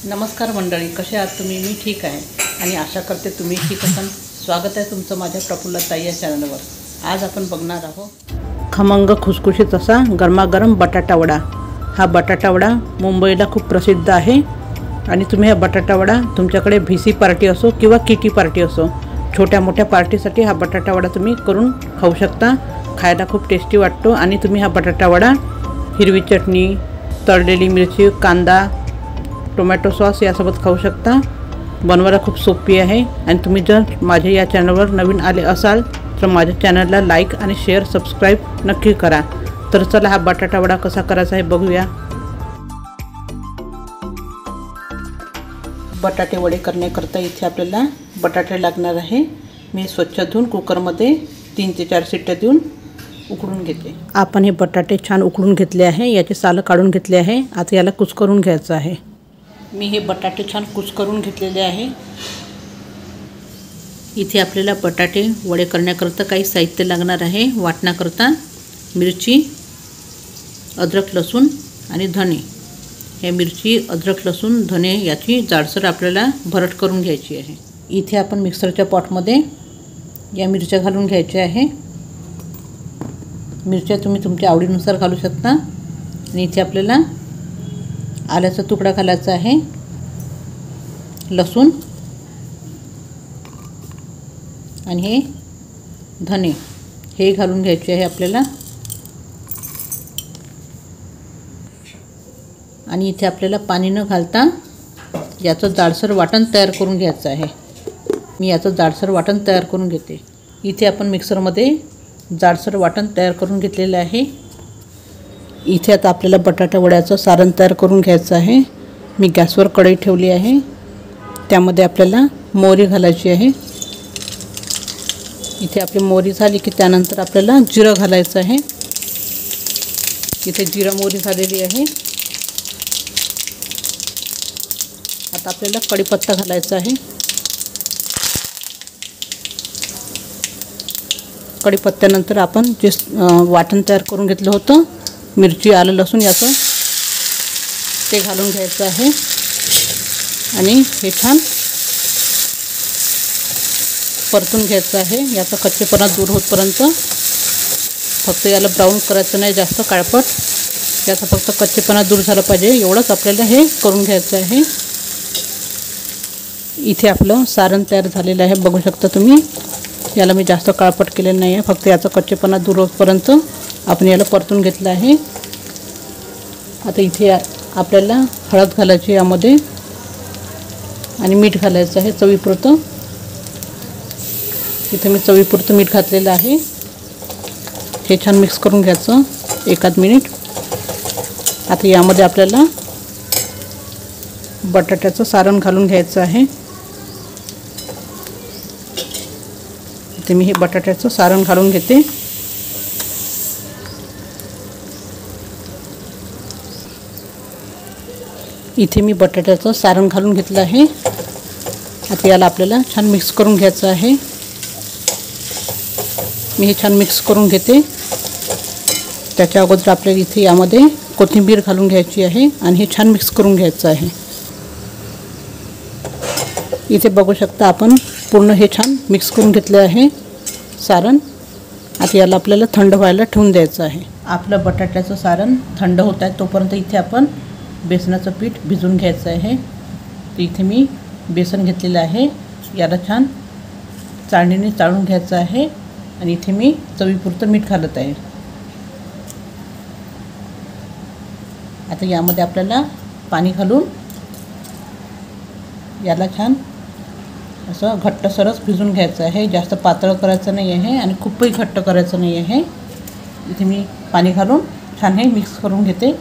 नमस्कार मंडळी, कसे आहात तुम्ही? मी ठीक आहे आणि आशा करते तुम्ही ठीक असाल. स्वागत आहे तुमचं माझ्या प्रफुल्लताई या चॅनलवर. आज आपण बघणार आहोत खमंग खुसखुशीत असा गरमागरम बटाटा वडा. हा बटाटा वडा मुंबईला खूप प्रसिद्ध आहे आणि तुम्ही हा बटाटा वडा तुमच्याकडे VC पार्टी असो किंवा किटी पार्टी असो, छोट्या मोठ्या पार्टीसाठी हा बटाटा वडा तुम्ही करून खाऊ शकता. खायला खूप टेस्टी वाटतो आणि तुम्ही हा बटाटा वडा हिरवी चटणी, तळलेली मिरची, कांदा, टोमॅटो सॉस यासोबत खाऊ शकता. बनवायला खूप सोपी आहे आणि तुम्ही जर माझ्या या चॅनलवर नवीन आले असाल तर माझ्या चॅनलला लाईक आणि शेअर, सबस्क्राईब नक्की करा. तर चला हा बटाटा वडा कसा करायचा आहे बघूया. बटाटे वडे करण्याकरता इथे आपल्याला बटाटे लागणार आहे. मी स्वच्छ धुवून कुकरमध्ये 3 ते 4 शिट्ट्या देऊन उकडून घेते. आपण हे बटाटे छान उकडून घेतले आहे, याचे सालं काढून घेतले आहे. आता याला कुस्करून घ्यायचं आहे. मी हे बटाटे छान कुस्करून घेतलेले आहे. इथे आपल्याला बटाटे वडे करण्याकरता काही साहित्य लागणार आहे. वाटण्याकरता मिरची, अद्रक, लसूण आणि धणे. हे मिरची, अद्रक, लसूण, धणे याची जाडसर आपल्याला भरट करून घ्यायची आहे. इथे आपण मिक्सरच्या पॉटमध्ये या मिरच्या घालून घ्यायच्या आहे. मिरच्या तुम्ही तुमच्या आवडीनुसार घालू शकता. आणि इथे आपल्याला आल्याचा तुकडा घालायचा आहे, लसूण आणि हे धणे हे घालून घ्यायचे आहे आपल्याला. आणि इथे आपल्याला पाणी न घालता याचं जाडसर वाटण तयार करून घ्यायचं आहे. मी याचं जाडसर वाटण तयार करून घेते. इथे आपण मिक्सरमध्ये जाडसर वाटण तयार करून घेतलेलं आहे. इथे आता आपल्याला बटाटा वड्याचं सारण तयार करून घ्यायचं आहे. मी गॅसवर कढई ठेवली आहे. त्यामध्ये आपल्याला मोहरी घालायची आहे. इथे आपली मोहरी झाली की त्यानंतर आपल्याला जिरं घालायचं आहे. इथे जिरं मोहरी झालेली आहे. आता आपल्याला कढीपत्ता घालायचा आहे. कढीपत्त्यानंतर आपण जे वाटण तयार करून घेतलं होतं, मिरची, आलं, लसूण याचं ते घालून घ्यायचं आहे. आणि हे छान परतून घ्यायचं आहे. याचा कच्चेपणा दूर होतपर्यंत. फक्त याला ब्राऊन करायचं नाही, जास्त काळपट. याचा फक्त कच्चेपणा दूर झाला पाहिजे एवढंच आपल्याला हे करून घ्यायचं आहे. इथे आपलं सारण तयार झालेलं आहे, बघू शकता तुम्ही. याला मी जास्त काळपट केलेलं नाही आहे. फक्त याचा कच्चेपणा दूर होतपर्यंत आपण याला परतून घेतलं आहे. आता इथे आपल्याला हळद घालायची यामध्ये आणि मीठ घालायचं आहे चवीपुरतं. इथे मी चवीपुरतं मीठ घातलेलं आहे. हे छान मिक्स करून घ्यायचं 1 मिनिट. आता यामध्ये आपल्याला बटाट्याचं सारण घालून घ्यायचं आहे. इथे मी हे बटाट्याचं सारण घालून घेते. इथे मी बटाट्याचं सारण घालून घेतलं आहे. आता याला आपल्याला छान मिक्स करून घ्यायचं आहे. मी हे छान मिक्स करून घेते. त्याच्या अगोदर आपल्याला इथे यामध्ये कोथिंबीर घालून घ्यायची आहे आणि हे छान मिक्स करून घ्यायचं आहे. इथे बघू शकता आपण पूर्ण हे छान मिक्स करून घेतले आहे सारण. आता याला आपल्याला थंड व्हायला ठेवून द्यायचं आहे. आपलं बटाट्याचं सारण थंड होत आहे तोपर्यंत इथे आपण बेसनाचं पीठ भिजवून घ्यायचं आहे. तर इथे मी बेसन घेतलेलं आहे. याला छान चाळणीने चाळून घ्यायचं आहे. आणि इथे मी चवीपुरतं मीठ घालत आहे. आता यामध्ये आपल्याला पाणी घालून याला छान असं घट्टसरच भिजून घ्यायचं आहे. जास्त पातळ करायचं नाही आहे आणि खूपही घट्ट करायचं नाही आहे. इथे मी पाणी घालून छान हे मिक्स करून घेते.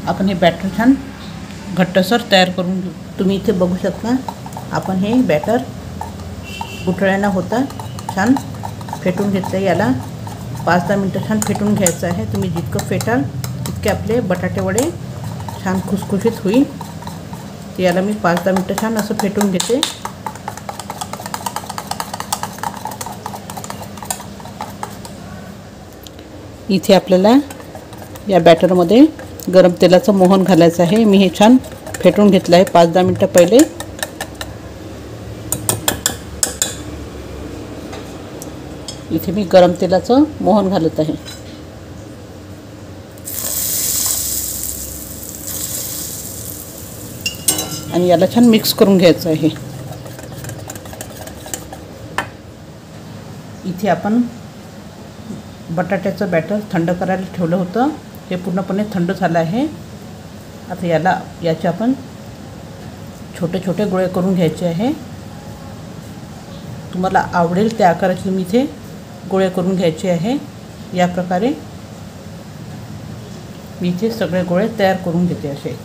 आपण हे बॅटर छान घट्टसर तयार करून घेऊ. तुम्ही इथे बघू शकता आपण हे बॅटर गुठळ्यांना होता छान फेटून घेतलं. याला 5-10 मिनटं छान फेटून घ्यायचं आहे. तुम्ही जितकं फेटाल तितके आपले बटाटे वडे छान खुसखुशीत होईल. तर याला मी 5-10 मिनटं छान असं फेटून घेते. इथे आपल्याला या बॅटरमध्ये गरम तेलाचं मोहन घालायचं आहे। मी हे छान फेटून घेतलं आहे 5-10 मिनिटं पहिले। इथे मी गरम तेलाचं मोहन घालत आहे आणि याला छान मिक्स करून घ्यायचं आहे। इथे आपण बटाट्याचं बॅटर थंड करायला ठेवलं होतं, हे पूर्णपणे थंड झालं आहे। आता याचे आपण छोटे छोटे गोळे करून घ्यायचे आहे। तुम्हाला आवडेल त्या आकाराचे मी इथे गोळे करून घ्यायचे आहे। या प्रकारे मी इथे सगळे गोळे तयार करून घेते।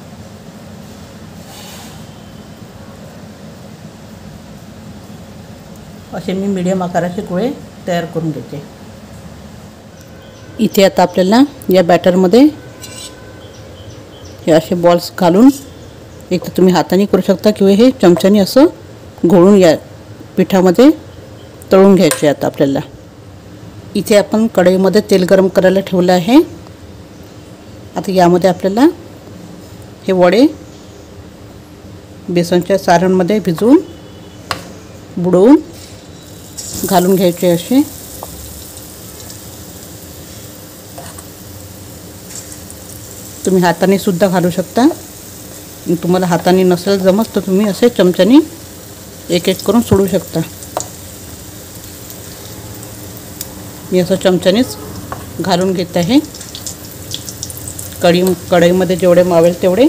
असे मी मीडियम आकाराचे गोळे तयार करून घेते। इथे आता आपल्याला या बॅटरमध्ये हे असे बॉल्स घालून, एक तर तुम्ही हाताने करू शकता किंवा हे चमच्याने असं घोळून या पिठामध्ये तळून घ्यायचे। आता आपल्याला इथे आपण कढईमध्ये तेल गरम करायला ठेवलं आहे। आता यामध्ये आपल्याला हे वडे बेसनच्या सारणमध्ये भिजवून बुडवून घालून घ्यायचे असे। तुम्ही हाताने सुद्धा घालू शकता, तुम्हाला हाताने नसेल जमत तर तुम्ही असे चमच्याने एक एक करून सोडू शकता। मी असं चमच्यानेच घालून घेत आहे। कढईमध्ये जेवढे मावेल तेवढे।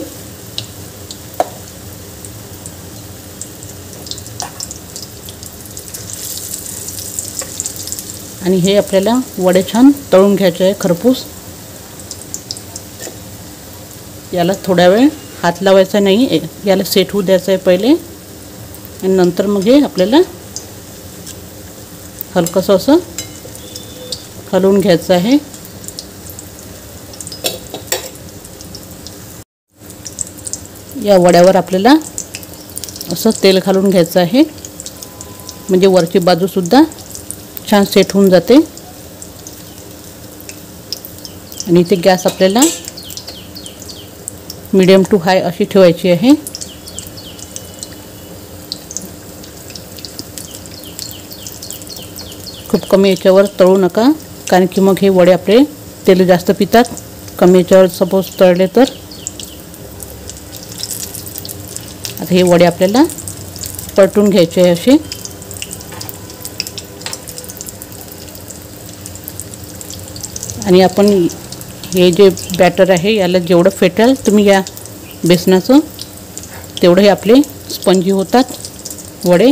आणि हे आपल्याला वडे छान तळून घ्यायचे आहे खरपूस। याला थोडा वेळ हात लावायचा नाही, याला सेट होऊ द्यायचं आहे पहिले आणि नंतर मग हे आपल्याला हलकंसं असं हलवून घ्यायचं आहे। या वड्यावर आपल्याला असं तेल घालून घ्यायचं आहे, म्हणजे वरची बाजू सुद्धा छान सेट होऊन जाते। आणि इथे गॅस आपल्याला मीडियम टू हाय अशी ठेवायची आहे। खूप कमी याच्यावर तळू नका, कारण की मग हे वडे आपले तेल जास्त पितात। कमी याच्यावर सपोज तळले तर। आता हे वडे आपल्याला परतून घ्यायचे आहे असे। आणि आपण हे जे बॅटर आहे याला जेवढं फेटेल तुम्ही या बेसनाचं, तेवढे हे आपले स्पंजी होतात वडे।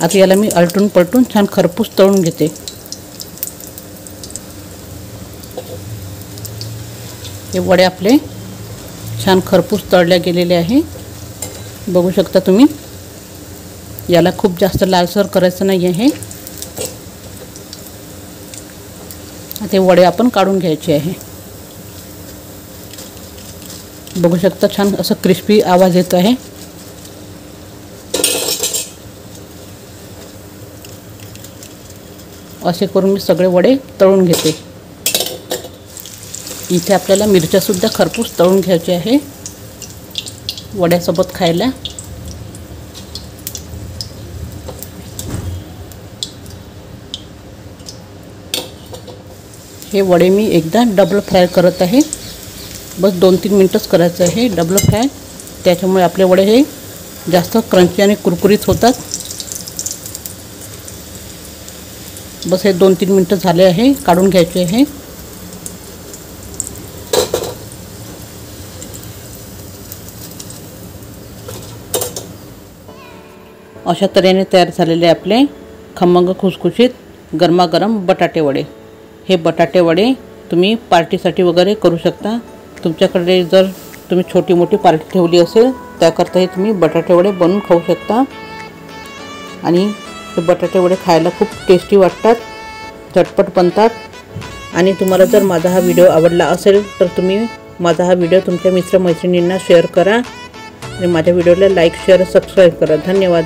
आता याला मी आलटून पलटून छान खरपूस तळून घेते। हे वडे आपले छान खरपूस तळले गेलेले आहे, बघू शकता तुम्ही। याला खूप जास्त लालसर करायचं नाही आहे। ते वडे आपण काढून घ्यायचे आहे। बघू शकता छान असं क्रिस्पी आवाज येत आहे। असे करून मी सगळे वडे तळून घेते। इथे आपल्याला मिरच्या सुद्धा खरपूस तळून घ्यायचे आहे वड्यासोबत खायला। हे वडे मी एकदा डबल फ्राय करत आहे, बस 2-3 मिनिटच करायचं आहे डबल फ्राय। त्याच्यामुळे आपले वडे हे जास्त क्रंची आणि कुरकुरीत होतात। बस हे 2-3 मिनिटं झाले आहे, काढून घ्यायचे आहे। अशा तऱ्हेने तयार झालेले आपले खमंग खुसखुशीत गरमागरम बटाटे वडे। हे बटाटे वडे तुम्ही पार्टीसाठी वगैरे करू शकता। तुमच्याकडे जर तुम्ही छोटी मोठी पार्टी ठेवली असेल त्याकरता हे तुम्ही बटाटे वडे बनवून खाऊ शकता। आणि हे बटाटे वडे खायला खूप टेस्टी वाटतात, झटपट बनतात। आणि तुम्हाला जर माझा हा व्हिडिओ आवडला असेल तर तुम्ही माझा हा व्हिडिओ तुमच्या मित्रमैत्रिणींना शेअर करा आणि माझ्या व्हिडिओला लाईक शेअर सबस्क्राईब करा। धन्यवाद।